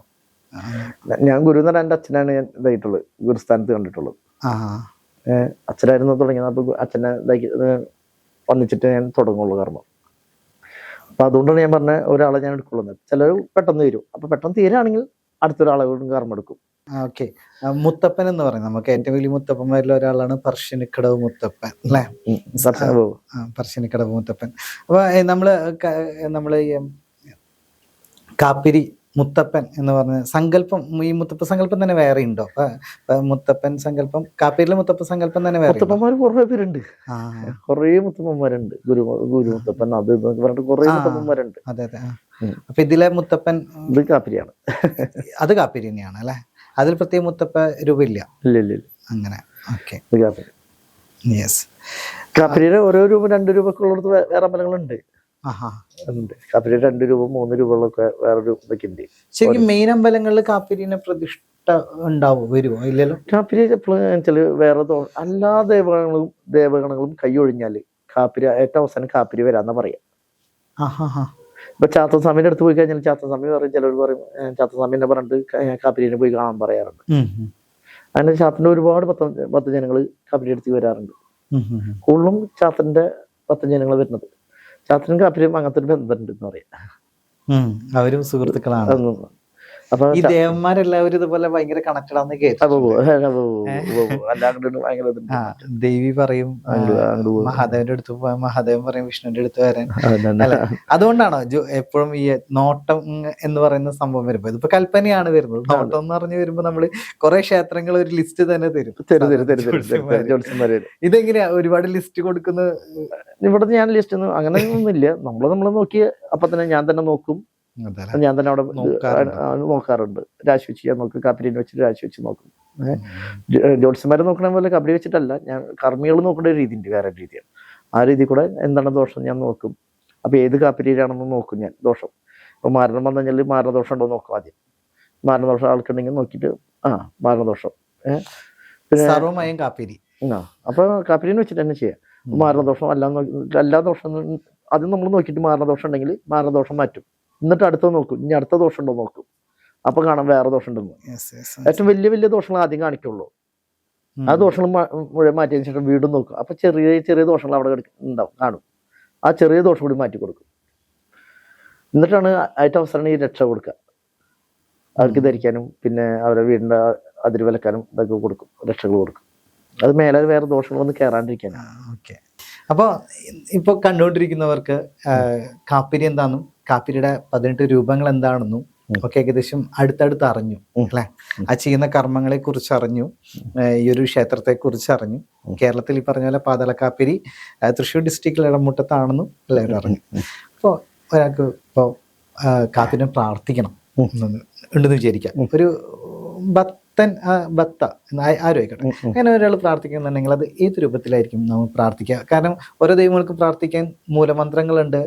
ഞാൻ ഗുരു എന്ന് പറഞ്ഞാൽ എൻ്റെ അച്ഛനാണ് ഞാൻ ഇതായിട്ടുള്ളത്, ഗുരുസ്ഥാനത്ത് കണ്ടിട്ടുള്ളത്. അച്ഛനായിരുന്നു തുടങ്ങിയത്. അപ്പൊ അച്ഛനെ ഇതാക്കി വന്നിച്ചിട്ട് ഞാൻ തുടങ്ങുള്ളൂ കർമ്മം. അപ്പൊ അതുകൊണ്ടാണ് ഞാൻ പറഞ്ഞ ഒരാളെ ഞാൻ എടുക്കുള്ളത്. ചിലർ പെട്ടെന്ന് തീരും. അപ്പൊ പെട്ടെന്ന് തീരാണെങ്കിൽ അടുത്തൊരാളെ കൂടി കർമ്മം എടുക്കും. ഓക്കെ. മുത്തപ്പൻ എന്ന് പറയുന്നത് നമുക്ക് ഏറ്റവും വലിയ മുത്തപ്പന്മാരിൽ ഒരാളാണ് പറശ്ശിനിക്കടവ് മുത്തപ്പൻ അല്ലെ? പറശ്ശിനിക്കടവ് മുത്തപ്പൻ. അപ്പൊ നമ്മള് ഈ കാപ്പിരി മുത്തപ്പൻ എന്ന് പറഞ്ഞ സങ്കല്പം, ഈ മുത്തപ്പ സങ്കല്പം തന്നെ വേറെ ഉണ്ടോ? മുത്തപ്പൻ സങ്കല്പം, കാപ്പിരിയിലെ മുത്തപ്പ സങ്കല്പം തന്നെ വേറെ? മുത്തപ്പന്മാർ കുറെ പേരുണ്ട്, കുറെ മുത്തപ്പന്മാരുണ്ട്. ഗുരു മുത്തപ്പൻ അത് പറഞ്ഞിട്ട് കുറെ മുത്തപ്പന്മാരുണ്ട്. അതെ അതെ. അപ്പൊ ഇതിലെ മുത്തപ്പൻ ഇത് കാപ്പിരിയാണ്. അത് കാപ്പിരി തന്നെയാണ് അല്ലെ? അതിൽ പ്രത്യേക മുത്തപ്പ രൂപമില്ല? ഇല്ല. അങ്ങനെ. ഓക്കെ. കാപ്പിരിയുടെ ഓരോ രൂപ 2 രൂപക്കുള്ളിടത്ത് വേറെ അമ്പലങ്ങളുണ്ട്. ഉണ്ട്. കാപ്പിരി 2 രൂപ 3 രൂപകളൊക്കെ വേറൊരു ഇതൊക്കെ ഉണ്ട്. ശരിക്കും മെയിൻ അമ്പലങ്ങളിൽ കാപ്പിരിനെ പ്രതിഷ്ഠ ഉണ്ടാവും വരുമോ? ഇല്ലല്ലോ. കാപ്പിരി എപ്പോഴും വെച്ചാല് വേറെ എല്ലാ ദേവഗണങ്ങളും കൈയൊഴിഞ്ഞാല് കാപ്പിരി ഏറ്റവും അവസാനം കാപ്പിരി വരാന്നാ പറയാ. ഇപ്പൊ ചാത്തസ്വാമിന്റെ അടുത്ത് പോയി കഴിഞ്ഞാൽ ചാത്തസ്വാമി പറയും, ചിലർ പറയും ചാത്തസ്വാമിനെ പറഞ്ഞിട്ട് കാപ്പിരിനെ പോയി കാണാൻ പറയാറുണ്ട്. അങ്ങനെ ചാത്തന്റെ ഒരുപാട് ഭക്തജനങ്ങള് കാപ്പിരി അടുത്ത് വരാറുണ്ട്. കൂടുതലും ചാത്തന്റെ ഭക്തജനങ്ങൾ വരുന്നത്. ചാത്തനും കാപ്പിരിയും അങ്ങനത്തെ ഒരു ബന്ധമുണ്ട് എന്ന് പറയാം. അവരും സുഹൃത്തുക്കളാണ്. അപ്പൊ ഈ ദേവന്മാരെല്ലാവരും ഇതുപോലെ ഭയങ്കര കണക്റ്റഡ് ആണെന്ന് കേട്ടു. ദേവി പറയും മഹാദേവന്റെ അടുത്ത് പോവാൻ, മഹാദേവൻ പറയും വിഷ്ണുവിന്റെ അടുത്ത് വരാൻ. അതുകൊണ്ടാണോ എപ്പോഴും ഈ നോട്ടം എന്ന് പറയുന്ന സംഭവം വരുമ്പോ, ഇതിപ്പോ കൽപ്പനയാണ് വരുന്നത്. നോട്ടം എന്ന് പറഞ്ഞു വരുമ്പോ നമ്മള് കുറെ ക്ഷേത്രങ്ങൾ ഒരു ലിസ്റ്റ് തന്നെ തരും. ഇതെങ്ങനെയാ ഒരുപാട് ലിസ്റ്റ് കൊടുക്കുന്നത്? ഇവിടെ ഞാൻ ലിസ്റ്റ് ഒന്നും അങ്ങനെ ഒന്നുമില്ല. നമ്മള് നോക്കി അപ്പൊ തന്നെ ഞാൻ തന്നെ നോക്കും. ഞാൻ തന്നെ അവിടെ നോക്കാറുണ്ട്. രാശി വെച്ച് ഞാൻ നോക്കും. കാപ്പിരിനെ വെച്ചിട്ട് രാശി വെച്ച് നോക്കും. ജ്യോത്സ്യന്മാരെ നോക്കണ പോലെ കബഡി വെച്ചിട്ടല്ല, ഞാൻ കർമ്മികൾ നോക്കേണ്ട ഒരു രീതി ഉണ്ട്, വേറെ രീതിയാണ്. ആ രീതി കൂടെ എന്താണ് ദോഷം ഞാൻ നോക്കും. അപ്പൊ ഏത് കാപ്പിരിയാണെന്ന് നോക്കും ഞാൻ. ദോഷം ഇപ്പൊ മാരണം വന്നു കഴിഞ്ഞാൽ മാരണദോഷം ഉണ്ടോ നോക്കും ആദ്യം. മാരണദോഷം ആൾക്കുണ്ടെങ്കിൽ നോക്കിയിട്ട് മാരണദോഷം പിന്നെ കാപ്പിരി അപ്പൊ കാപ്പിരിനെ വെച്ചിട്ട് തന്നെ ചെയ്യാം. മാരണദോഷം എല്ലാ ദോഷം അത് നമ്മൾ നോക്കിയിട്ട് മാരണദോഷം ഉണ്ടെങ്കിൽ മാരണദോഷം മാറ്റും. എന്നിട്ട് അടുത്ത നോക്കും, ഇനി അടുത്ത ദോഷം ഉണ്ടോ നോക്കും. അപ്പൊ കാണാം വേറെ ദോഷം ഉണ്ടെന്ന്. ഏറ്റവും വലിയ ദോഷങ്ങൾ ആദ്യം കാണിക്കുള്ളൂ. ആ ദോഷങ്ങൾ മുഴുവൻ മാറ്റിയതിനു ശേഷം വീണ്ടും നോക്കും. അപ്പൊ ചെറിയ ദോഷങ്ങൾ അവിടെ ഉണ്ടാവും, കാണും. ആ ചെറിയ ദോഷം കൂടി മാറ്റി കൊടുക്കും. എന്നിട്ടാണ് ഏറ്റവും അവസരം ഈ രക്ഷ കൊടുക്കുക. അവർക്ക് ധരിക്കാനും പിന്നെ അവരെ വീടിന്റെ അതിര് വിലക്കാനും ഇതൊക്കെ കൊടുക്കും, രക്ഷകൾ കൊടുക്കും. അത് മേലെ വേറെ ദോഷങ്ങളൊന്നും കയറാണ്ടിരിക്കാനാണ്. ഓക്കെ. അപ്പോൾ ഇപ്പോൾ കണ്ടുകൊണ്ടിരിക്കുന്നവർക്ക് കാപ്പിരി എന്താണെന്നും കാപ്പിരിയുടെ 18 രൂപങ്ങൾ എന്താണെന്നും ഒക്കെ ഏകദേശം അടുത്തടുത്ത് അറിഞ്ഞു അല്ലെ. ആ ചെയ്യുന്ന കർമ്മങ്ങളെ കുറിച്ച് അറിഞ്ഞു, ഈ ഒരു ക്ഷേത്രത്തെ കുറിച്ച് അറിഞ്ഞു. കേരളത്തിൽ ഈ പറഞ്ഞ പോലെ പാതാളക്കാപ്പിരി തൃശ്ശൂർ ഡിസ്ട്രിക്റ്റിൽ ഇടമുട്ടത്താണെന്നും എല്ലാവരും അറിഞ്ഞു. അപ്പോൾ ഒരാൾക്ക് ഇപ്പോൾ കാപ്പിരിനെ പ്രാർത്ഥിക്കണം ഉണ്ടെന്ന് വിചാരിക്കാം. ഒരു ഭക്ത ആരും ആയിക്കോട്ടെ, അങ്ങനെ ഒരാൾ പ്രാർത്ഥിക്കുന്നുണ്ടെങ്കിൽ അത് ഏത് രൂപത്തിലായിരിക്കും നമ്മൾ പ്രാർത്ഥിക്കുക? കാരണം ഓരോ ദൈവങ്ങൾക്ക് പ്രാർത്ഥിക്കാൻ മൂലമന്ത്രങ്ങളുണ്ട്,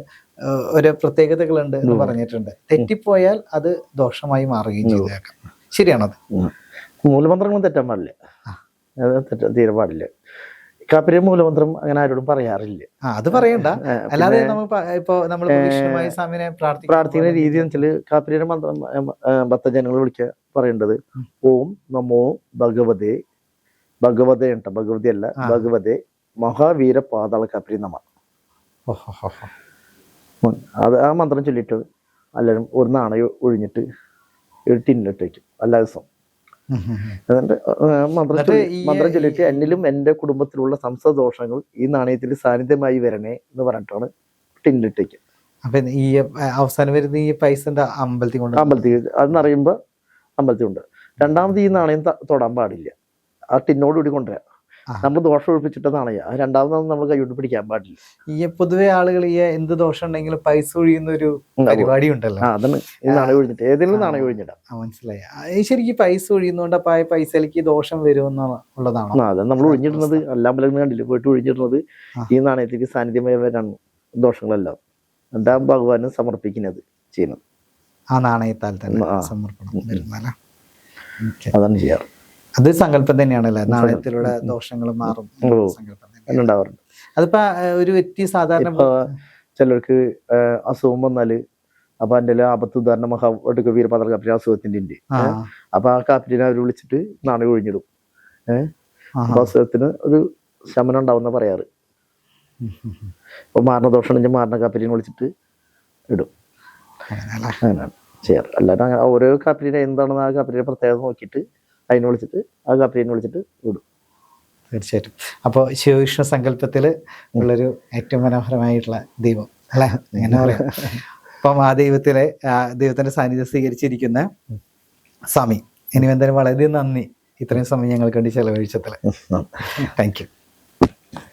ഓരോ പ്രത്യേകതകളുണ്ട് എന്ന് പറഞ്ഞിട്ടുണ്ട്. തെറ്റിപ്പോയാൽ അത് ദോഷമായി മാറുകയും ചെയ്തേക്കാം. ശരിയാണത്? മൂലമന്ത്രങ്ങളും തെറ്റാൻ പാടില്ല, തീരെ പാടില്ല. കാപ്പിരി മൂലമന്ത്രം അങ്ങനെ ആരോടും പറയാറില്ല. അത് പറയണ്ട. അല്ലാതെ നമ്മൾ സ്വാമിനെ പ്രാർത്ഥിക്കുന്ന രീതി എന്ന് വെച്ചാല് കാപ്പിരിയുടെ മന്ത്രം ഭക്തജനങ്ങൾ വിളിക്കുക പറയേണ്ടത് ഓം നമോ ഭഗവതേ, ഭഗവതേ ഉണ്ട, ഭഗവതി അല്ല, ഭഗവതേ മഹാവീര പാതാള കാപ്പിരി നമ. അത് ആ മന്ത്രം ചൊല്ലിയിട്ട് എല്ലാവരും ഒരു നാണയം ഒഴിഞ്ഞിട്ട് ഒരു ടിന്നിലിട്ട് വയ്ക്കും എല്ലാ ദിവസവും. മന്ത്രം ചൊല്ലിട്ട് എന്നിലും എന്റെ കുടുംബത്തിലുള്ള സംസദോഷങ്ങൾ ഈ നാണയത്തിൽ സാന്നിധ്യമായി വരണേ എന്ന് പറഞ്ഞിട്ടാണ് ടിന്നിലിട്ടേക്ക്. അപ്പൊ ഈ അവസാനം വരുന്ന ഈ പൈസ അമ്പലത്തിൽ അതെന്നറിയുമ്പോ അമ്പലത്തിൽ ഉണ്ട്. രണ്ടാമത് ഈ നാണയം തൊടാൻ പാടില്ല, ആ ടിന്നോടുകൂടി കൊണ്ടുവരാം. നമ്മൾ ദോഷം ഒഴിപ്പിച്ചിട്ട് നാണയ രണ്ടാമത് നമ്മൾ കൈകൊണ്ട് പിടിക്കാൻ പാടില്ല. ഈ പൊതുവെ ആളുകൾ ഈ എന്ത് ദോഷം ഉണ്ടെങ്കിലും പൈസ ഒഴിയുന്ന ഒരു പരിപാടി ഉണ്ടല്ലോ. അതാണ് ഈ നാണയം ഒഴിഞ്ഞിട്ട് ഏതെങ്കിലും നാണയം ഒഴിഞ്ഞിടാം. മനസ്സിലായി. ശരിക്കും പൈസ ഒഴിയുന്നോണ്ട് അപ്പൊ ആ പൈസയിലേക്ക് ദോഷം വരുമെന്നുള്ളതാണ്. അതെ, നമ്മൾ ഒഴിഞ്ഞിടുന്നത് എല്ലാ അമ്പലങ്ങളും കണ്ടില്ല, പോയിട്ട് ഒഴിഞ്ഞിടുന്നത് ഈ നാണയത്തിലേക്ക് സാന്നിധ്യമായി വരാണ് ദോഷങ്ങളെല്ലാം. എന്താ ഭഗവാന് സമർപ്പിക്കുന്നത് ചെയ്യുന്നത് ആ നാണയത്താൽ തന്നെ സമർപ്പണം. അതാണ് ചെയ്യാറ്. അത് സങ്കല്പം തന്നെയാണല്ലേ, നാണയത്തിലൂടെ ദോഷങ്ങൾ മാറും ഉണ്ടാവാറുണ്ട്. അതിപ്പോ ഒരു വ്യക്തി സാധാരണ ചിലർക്ക് അസുഖം വന്നാല് അപ്പൊ അതിന്റെ ആപത്ത് ഉദാഹരണം മഹാ വീരപാത്ര കാപ്പിരി അസുഖത്തിന്റെ ഉണ്ട്. അപ്പൊ ആ കാപ്പിരിനെ അവർ വിളിച്ചിട്ട് നാണയം ഒഴിഞ്ഞിടും. അസുഖത്തിന് ഒരു ശമനം ഉണ്ടാവുന്ന പറയാറ്. ഇപ്പൊ മാരണദോഷം ഉണ്ടെങ്കിൽ മാരണ കാപ്പിരിനെ വിളിച്ചിട്ട് ഇടും. അങ്ങനെയാണ് ചെയ്യാറ്. അല്ലാതെ അങ്ങനെ ഓരോ കാപ്പിരിനെ എന്താണെന്ന് ആ കാപ്പിരിയുടെ പ്രത്യേകത നോക്കിയിട്ട് അതിനെ വിളിച്ചിട്ട് ആ കാപ്പിരിനെ വിളിച്ചിട്ട് വിടും. തീർച്ചയായിട്ടും. അപ്പോൾ ശിവവിഷ്ണു സങ്കല്പത്തിൽ ഉള്ളൊരു ഏറ്റവും മനോഹരമായിട്ടുള്ള ദൈവം അല്ലേ, അങ്ങനെ പറയാം. അപ്പം ആ ദൈവത്തിന്റെ സാന്നിധ്യം സ്വീകരിച്ചിരിക്കുന്ന സ്വാമി ഇനി എന്തായാലും വളരെ നന്ദി ഇത്രയും സമയം ഞങ്ങൾക്ക് വേണ്ടി ചെലവഴിച്ചതിൽ. Thank you.